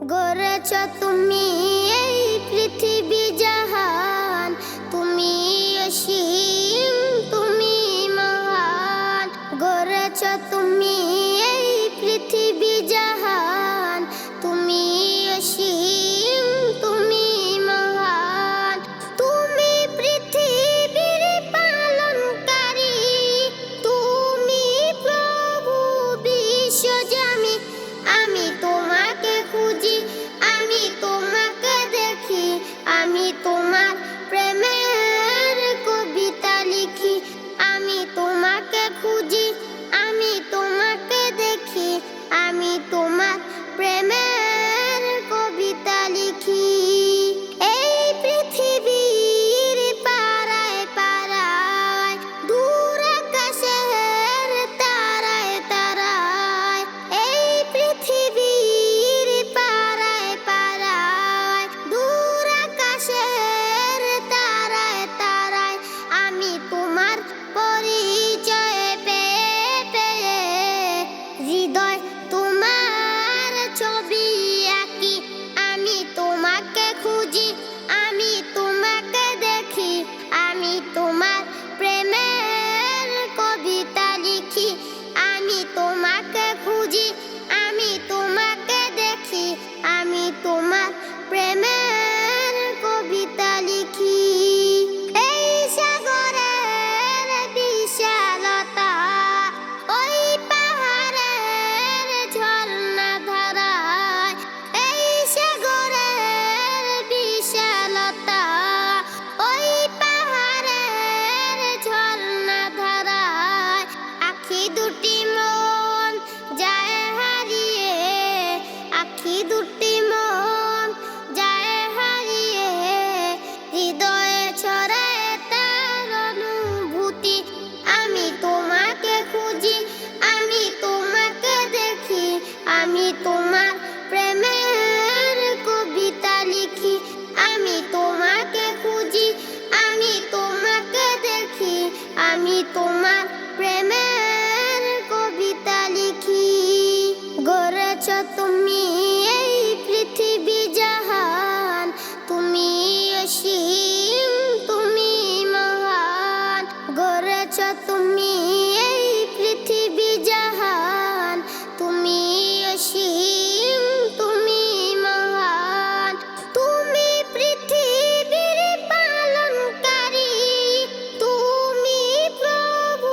গড়েছ তুমি এই পৃথিবী জাহান, তুমি অসীম, তুমি মহান। গড়েছ তুমি এই পৃথিবী জাহান, তুমি অসীম, তুমি মহান। তুমি পৃথিবীর পালনকারী, তুমি প্রভু বিশ্বজামি। আমি তোমাকে খুঁজি, আমি তোমাকে দেখি, আমি তোমার প্রেমের কবিতা লিখি। আমি তোমাকে খুঁজি, আমি তোমাকে দেখি, আমি তোমার প্রেমের কবিতা লিখি। এই পৃথিবীর পাড়ায় পাড়ায়, দূর আকাশের তারায় তারায়। এই পৃথিবীর পাড়ায় পাড়ায়, দূর আকাশের তারায় তারায়। আমি তোমার পরিচয় পেয়ে পেয়ে হৃদয় তোমার ছবি আঁকি। আমি তোমাকে খুঁজি, আমি তোমাকে দেখি, আমি তোমার প্রেমের কবিতা লিখি। আমি তোমাকে খুঁজি, আমি তোমাকে দেখি, আমি তোমার প্রেমের কবিতা লিখি। এই সাগরের বিশালতা, ওই পাহাড়ের ঝর্ণা ধারায়। এই সাগরের বিশালতা, ওই পাহাড়ের ঝর্ণা ধারায়। আখি দুটি মন যায় হারিয়ে, আখি দুটি মন যায় হারিয়ে। হৃদয়ে ছড়ায় তার অনুভূতি। আমি তোমাকে খুঁজি, আমি তোমাকে দেখি, আমি তোমার প্রেমের কবিতা লিখি। আমি তোমাকে খুঁজি, আমি তোমাকে দেখি, আমি তোমার প্রেমের কবিতা লিখি। গড়েছ তুমি এই পৃথিবী জাহান, তুমি অসীম, তুমি মহান। গড়েছ তুমি এই পৃথিবী জাহান, তুমি অসীম, তুমি মহান। তুমি পৃথিবীর পালনকারী, তুমি প্রভু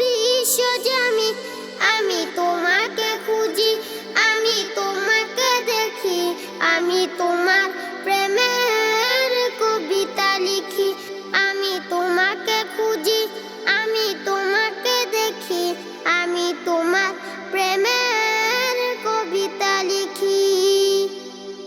বিশ্বজামি। আমি তোমাকে খুঁজি, আমি তোমাকে দেখি, আমি